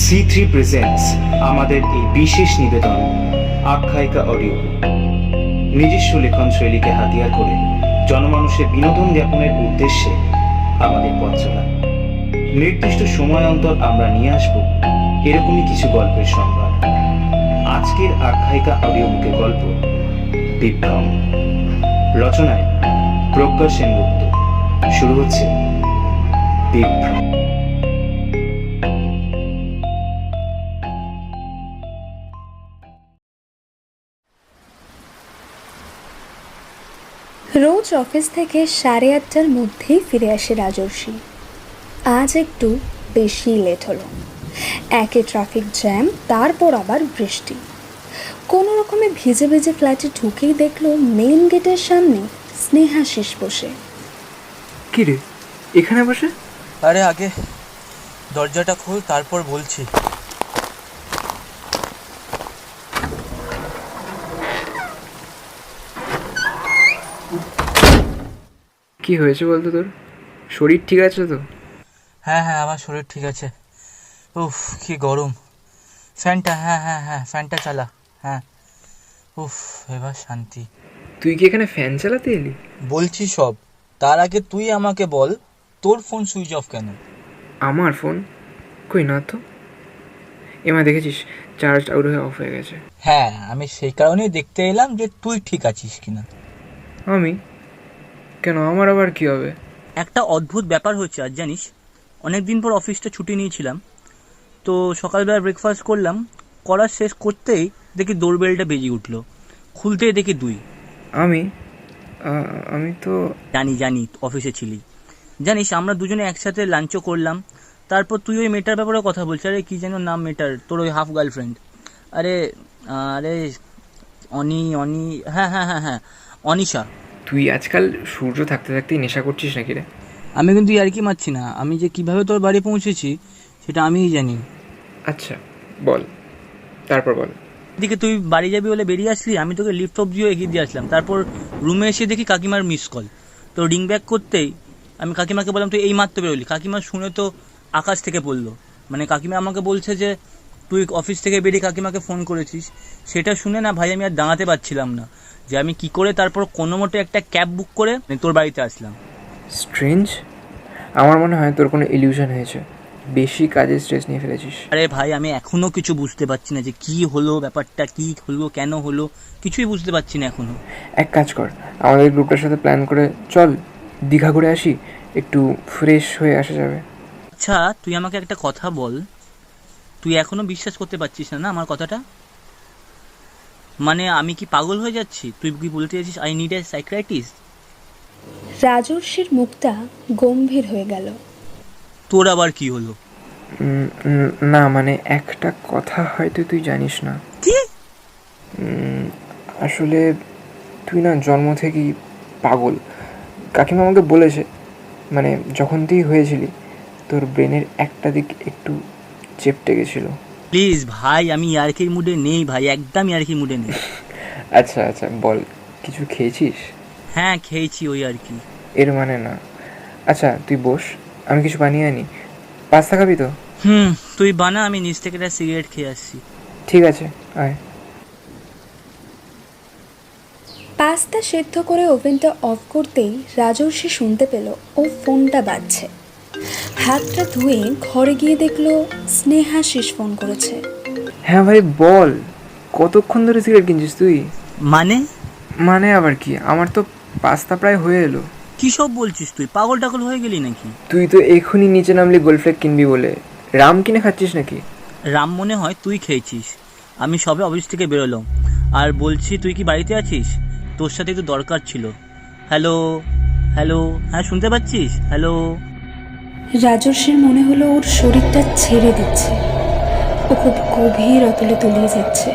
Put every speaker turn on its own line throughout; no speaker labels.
C3 presents আমাদের এই বিশেষ নিবেদন আখ্যায়িকা অডিও নিজস্ব লেখন শৈলীকে হাতিয়ার করে জনমানুষের বিনোদন জ্ঞাপনের উদ্দেশ্যে আমাদের পথ চলা। নির্দিষ্ট সময় অন্তর আমরা নিয়ে আসব এরকমই কিছু গল্পের সম্ভার। আজকের আখ্যায়িকা অডিও বুকের গল্প বিভ্রম, রচনায় প্রজ্ঞা সেনগুপ্ত। শুরু হচ্ছে বিভ্রম।
রোজ অফিস থেকে 8:30টার মধ্যেই ফিরে আসে রাজর্ষি। আজ একটু বেশি লেট হলো। একে ট্রাফিক জ্যাম, তারপর আবার বৃষ্টি। কোনো রকমে ভিজে ভিজে ফ্ল্যাটে ঢুকেই দেখলো মেইন গেটের সামনে স্নেহাশিস বসে।
কি রে, এখানে বসে?
আরে আগে দরজাটা খোল, তারপর বলছি।
কি হয়েছে বলতো তোর? শরীর ঠিক আছে তো?
হ্যাঁ, আমার শরীর ঠিক আছে। উফ, কি গরম। ফ্যানটা হ্যাঁ ফ্যানটা চালা। হ্যাঁ, উফ, এবার শান্তি।
তুই কি এখানে ফ্যান চালাতে এলি?
বলছি সব। তার আগে তুই আমাকে বল, তোর ফোন সুইচ অফ কেন?
আমার ফোন? কই না তো। এমা দেখেছিস, চার্জ আউট হয়ে অফ হয়ে গেছে।
হ্যাঁ, আমি সেই কারণেই দেখতে এলাম যে তুই ঠিক আছিস কিনা।
আমি কেন? আমার আবার কি হবে?
একটা অদ্ভুত ব্যাপার হচ্ছে আজ, জানিস। অনেকদিন পর অফিসটা ছুটি নিয়েছিলাম, তো সকালবেলা ব্রেকফাস্ট করলাম। করার শেষ করতেই দেখি ডোরবেলটা বেজে উঠলো। খুলতেই দেখি তুই।
আমি তো
জানি অফিসে ছিলি। জানিস, আমরা দুজনে একসাথে লাঞ্চও করলাম। তারপর তুই ওই মেয়েটার ব্যাপারে কথা বলছিস। আরে কি যেন নাম মেয়েটার, তোর ওই হাফ গার্লফ্রেন্ড। আরে আরে অনি অনি হ্যাঁ অনিশা।
তুই আজকাল সূর্য থাকতে থাকতেই নেশা করছিস নাকি রে?
আমি কিন্তু ইয়ার্কি মারছি না। আমি যে কিভাবে তোর বাড়ি পৌঁছেছি সেটা আমিই জানি।
আচ্ছা বল, তারপর বল।
এদিকে তুই বাড়ি যাবি বলে বেরিয়ে আসলি, আমি তোকে লিফট অব্দিও এগিয়ে দিয়ে আসলাম। তারপর রুমে এসে দেখি কাকিমার মিস কল। তো রিং ব্যাক করতেই আমি কাকিমাকে বললাম তুই এই মাত্র বেরোলি। কাকিমা শুনে তো আকাশ থেকে পড়লো। মানে কাকিমা আমাকে বলছে যে তুই অফিস থেকে বেরিয়ে কাকিমাকে ফোন করেছিস। সেটা শুনে না ভাই, আমি আর দাঁড়াতে পারছিলাম না যে আমি কি করে তারপর কোনো মতো একটা ক্যাব বুক করে তোর বাড়িতে আসলাম।
স্ট্রেঞ্জ। আমার মনে হয় তোর কোনো ইলিউশন হয়েছে, বেশি কাজের স্ট্রেস নিয়ে ফেলেছিস।
আরে ভাই, আমি এখনো কিছু বুঝতে পারছি না যে কি হলো, ব্যাপারটা কি হলো, কেন হলো, কিছুই বুঝতে পারছি না এখনো।
এক কাজ কর, আমাদের গ্রুপটার সাথে প্ল্যান করে চল দীঘা ঘুরে আসি, একটু ফ্রেশ হয়ে আসা যাবে।
আচ্ছা, তুই আমাকে একটা কথা বল, তুই এখনো বিশ্বাস করতে পারছিস না না আমার কথাটা? মানে আমি কি পাগল হয়ে যাচ্ছি? তুই কি বলতে চাইছিস আই নিড এ সাইকিয়াট্রিস্ট?
রাজর্ষির মুখটা গম্ভীর হয়ে গেল।
তোর আবার কি হলো?
না মানে একটা কথা হয়তো তুই জানিস না।
কি?
আসলে তুই না জন্ম থেকেই পাগল। কাকিমা আমাকে বলেছে, মানে যখন তুই হয়েছিলি তোর ব্রেনের একটা দিক একটু চেপটে গেছিলো।
প্লিজ ভাই, আমি ইয়ার্কির মুডে নেই ভাই, একদম ইয়ার্কির মুডে নেই।
আচ্ছা বল, কিছু খেয়েছিস?
হ্যাঁ খেয়েছি, ওই আর কি।
এর মানে না। আচ্ছা তুই বস, আমি কিছু বানিয়ে আনি। পাস্তা খাবি তো?
তুই বানা, আমি নিচ থেকে একটা সিগারেট খেয়ে আসছি।
ঠিক আছে, আয়।
পাস্তা সেদ্ধ করে ওভেনটা অফ করতেই রাজর্ষি শুনতে পেল ও ফোনটা বাজছে। হাতটা ধুয়ে ঘরে গিয়ে দেখলো স্নেহাশিস ফোন করেছে।
হ্যাঁ ভাই বল, কতক্ষণ ধরে সিগারেট কিনছিস তুই?
মানে
আবার কি, আমার তো পাস্তা প্রায় হয়ে এলো।
কি সব বলছিস তুই? পাগল টাগল হয়ে গেলি নাকি?
তুই তো এখনই নিচে নামলি গোলফ্লেক কিনবি বলে, রাম কিনে খাচ্ছিস নাকি?
রাম মনে হয় তুই খেয়েছিস। আমি সবে অফিস থেকে বেরোলাম আর বলছি তুই কি বাড়িতে আছিস? তোর সাথে একটু দরকার ছিল। হ্যালো হ্যালো, হ্যাঁ শুনতে পাচ্ছিস? হ্যালো।
রাজর্ষির মনে হলো ওর শরীরটা ছেড়ে দিচ্ছে। ও খুব গভীর অতলে তলিয়ে যাচ্ছে।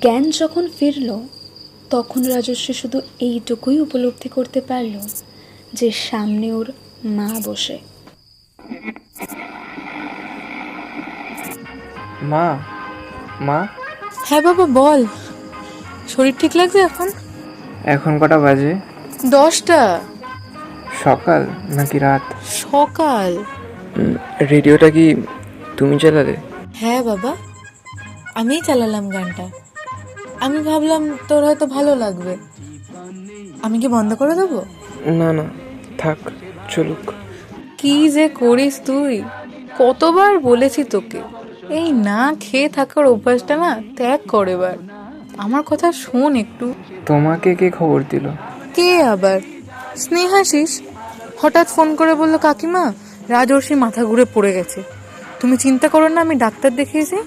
জ্ঞান যখন ফিরল তখন রাজর্ষি শুধু এইটুকুই উপলব্ধি করতে পারল যে সামনে ওর মা বসে।
মা মা
হ্যাঁ বাবা বল, শরীর ঠিক লাগছে এখন?
এখন কটা বাজে?
10টা
সকাল নাকি রাত?
সকাল।
রেডিওটা কি তুমি চালালে?
হ্যাঁ বাবা, আমিই চালালাম গানটা। আমি ভাবলাম তোর হয়তো ভালো লাগবে। আমি কি বন্ধ করে দেবো?
না না, থাক, চলুক।
কি যে করিস তুই! কতবার বলেছি তোকে এই না খেয়ে থাকার অভ্যাসটা না ত্যাগ কর এবার। আমার কথা শোন একটু।
তোমাকে কে খবর দিল?
কে আবার? স্নেহাশিস হঠাৎ ফোন করে বলল, কাকিমা রাজর্ষি মাথা ঘুরে পড়ে গেছে, তুমি চিন্তা করো না, আমি ডাক্তার দেখিয়েছি,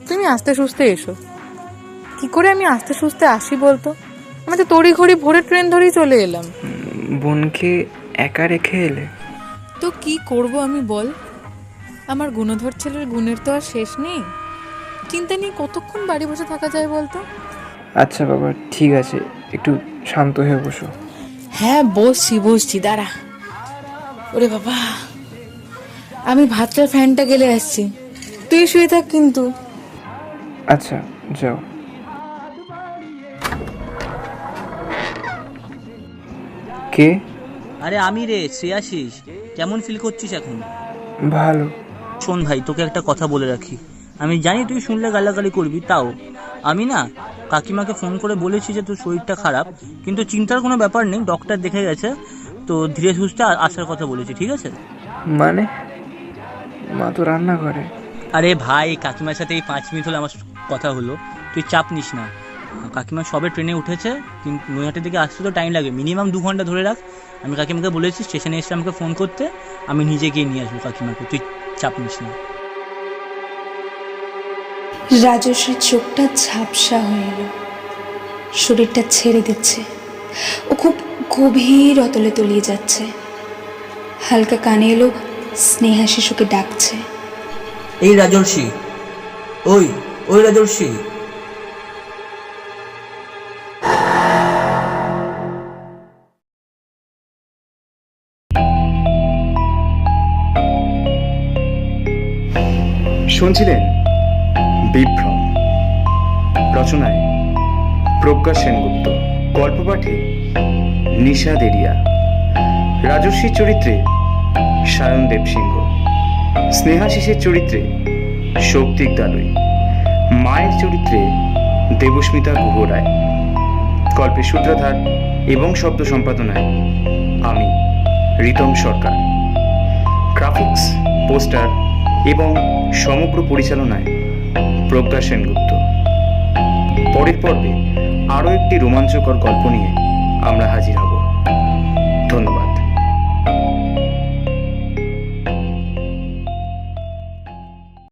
তুমি আস্তে সুস্তে এসো। কি করে আমি আস্তে সুস্তে আসি বলতো? আমি তো তড়িঘড়ি ভোরে ট্রেন ধরেই চলে এলাম।
বোনকে একা রেখে এলে?
তো কি করব আমি বল? আমার গুণধর ছেলের গুণের তো আর শেষ নেই। চিন্তা নিয়ে কতক্ষণ বাড়ি বসে থাকা যায় বলতো?
আচ্ছা বাবা, ঠিক আছে, একটু শান্ত হয়ে বসো।
হ্যাঁ বসছি, দাঁড়া। ওরে বাবা, আমি ভাতটার ফ্যানটা গেলে আসছি, তুই শুয়ে থাক কিন্তু।
আচ্ছা, যাও। কে?
আরে আমি রে, শ্রেয়াশিস। কেমন ফিল করছিস এখন?
ভালো।
শোন ভাই, তোকে একটা কথা বলে রাখি। আমি জানি তুই শুনলে গালাগালি করবি, তাও আমি না কাকিমাকে ফোন করে বলেছি যে তোর শরীরটা খারাপ, কিন্তু চিন্তার কোনো ব্যাপার নেই, ডক্টর দেখে গেছে, তো ধীরে সুস্থে আসার কথা বলেছি, ঠিক আছে?
মানে মা তো রান্না করে।
আরে ভাই, কাকিমার সাথে এই 5 মিনিট হলো আমার কথা হলো, তুই চাপ নিস না। কাকিমা সবে ট্রেনে উঠেছে, কিন্তু নৈহাটির দিকে আসতে তো টাইম লাগে, মিনিমাম 2 ঘন্টা ধরে রাখ। আমি কাকিমাকে বলেছি স্টেশনে এসে আমাকে ফোন করতে, আমি নিজে গিয়ে নিয়ে আসবো কাকিমাকে, তুই চাপ নিস না।
রাজস্বীর চোখটা ঝাপসা হয়ে এলো, শরীরটা ছেড়ে দিচ্ছে, ও খুব গভীর অতলে তলিয়ে যাচ্ছে। হালকা কানে এলো স্নেহা শিশুকে ডাকছে।
এই রাজর্ষি, ওই ওই রাজর্ষি।
শুনছিলেন বিভ্রম, রচনায় প্রজ্ঞা সেনগুপ্ত, গল্প পাঠে নিশা দেরিয়া, রাজস্বীর চরিত্রে সায়ন দেবসিংহ, স্নেহাশিসের চরিত্রে শৌক্তিক দালুই, মায়ের চরিত্রে দেবস্মিতা গুহ রায়। গল্পের সূত্রধার এবং শব্দ সম্পাদনায় আমি রিতম সরকার। গ্রাফিক্স, পোস্টার এবং সমগ্র পরিচালনায় প্রজ্ঞা সেনগুপ্ত। পরের পর্বে আরও একটি রোমাঞ্চকর গল্প নিয়ে